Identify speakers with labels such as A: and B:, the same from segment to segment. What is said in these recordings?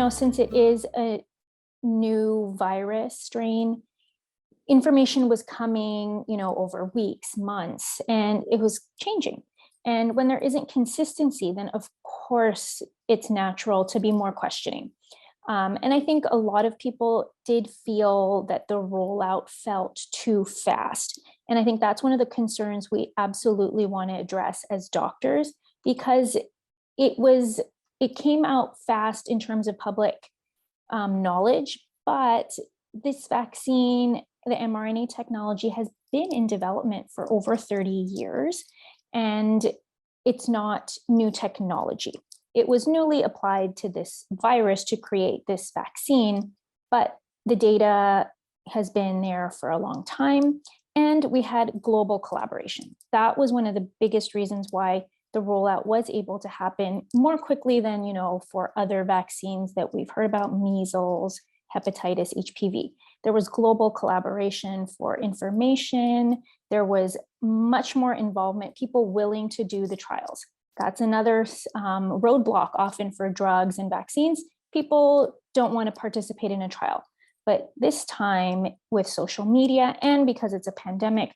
A: Since it is a new virus strain, information was coming, over weeks, months, and it was changing. And when there isn't consistency, then of course it's natural to be more questioning. And I think a lot of people did feel that the rollout felt too fast. And I think that's one of the concerns we absolutely want to address as doctors, because it came out fast in terms of public knowledge, but this vaccine, the mRNA technology, has been in development for over 30 years, and it's not new technology. It was newly applied to this virus to create this vaccine, but the data has been there for a long time, and we had global collaboration. That was one of the biggest reasons why the rollout was able to happen more quickly than, for other vaccines that we've heard about, measles, hepatitis, HPV. There was global collaboration for information. There was much more involvement, people willing to do the trials. That's another roadblock often for drugs and vaccines. People don't want to participate in a trial. But this time with social media, and because it's a pandemic,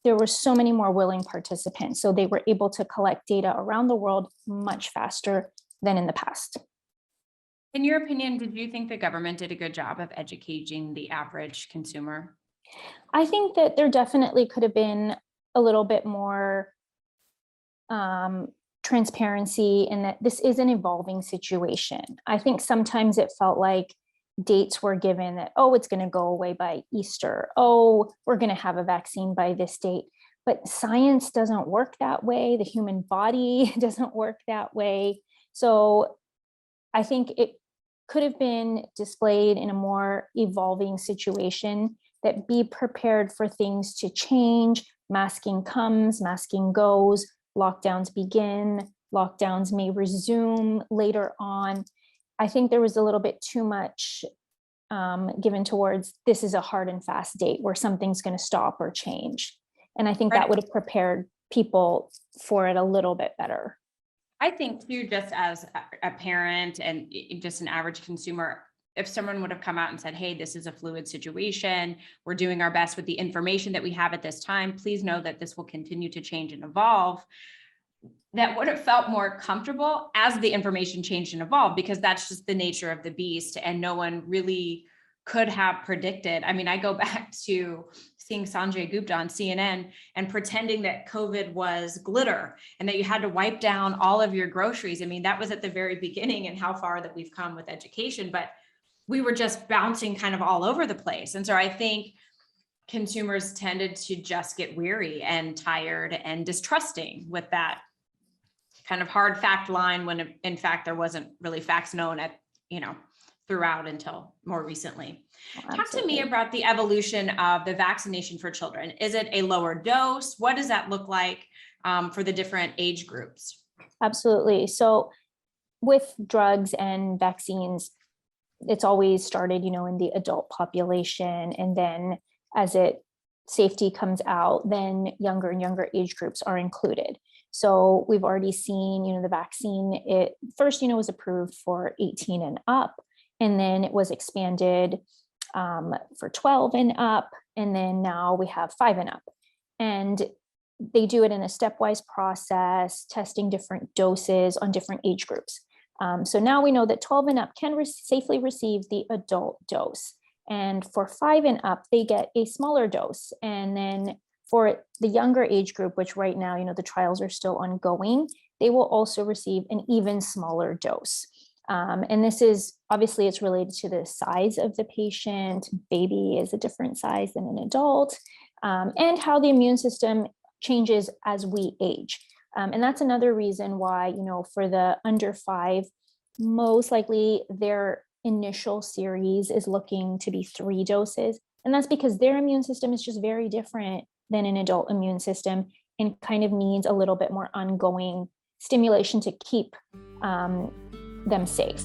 A: there were so many more willing participants. So they were able to collect data around the world much faster than in the past.
B: In your opinion, did you think the government did a good job of educating the average consumer?
A: I think that there definitely could have been a little bit more transparency in that this is an evolving situation. I think sometimes it felt like dates were given that, it's going to go away by Easter. We're going to have a vaccine by this date. But science doesn't work that way. The human body doesn't work that way. So I think it could have been displayed in a more evolving situation, that be prepared for things to change. Masking comes, masking goes, lockdowns begin, lockdowns may resume later on. I think there was a little bit too much given towards this is a hard and fast date where something's going to stop or change. And I think that would have prepared people for it a little bit better.
B: I think too, just as a parent and just an average consumer, if someone would have come out and said, hey, this is a fluid situation, we're doing our best with the information that we have at this time, please know that this will continue to change and evolve, that would have felt more comfortable as the information changed and evolved, because that's just the nature of the beast. And no one really could have predicted. I mean, I go back to seeing Sanjay Gupta on CNN and pretending that COVID was glitter and that you had to wipe down all of your groceries. I mean, that was at the very beginning, and how far that we've come with education, but we were just bouncing kind of all over the place. And so I think consumers tended to just get weary and tired and distrusting with that kind of hard fact line, when in fact there wasn't really facts known at, throughout until more recently. Talk to me about the evolution of the vaccination for children. Is it a lower dose? What does that look like for the different age groups?
A: Absolutely. So with drugs and vaccines, it's always started, in the adult population. And then as safety comes out, then younger and younger age groups are included. So we've already seen, the vaccine, it first, was approved for 18 and up, and then it was expanded for 12 and up. And then now we have 5 and up. And they do it in a stepwise process, testing different doses on different age groups. So now we know that 12 and up can safely receive the adult dose. And for 5 and up, they get a smaller dose. And then for the younger age group, which right now, the trials are still ongoing, they will also receive an even smaller dose. And this is, obviously, it's related to the size of the patient. Baby is a different size than an adult, and how the immune system changes as we age. And that's another reason why, for the under 5, most likely their initial series is looking to be 3 doses. And that's because their immune system is just very different than an adult immune system, and kind of needs a little bit more ongoing stimulation to keep them safe.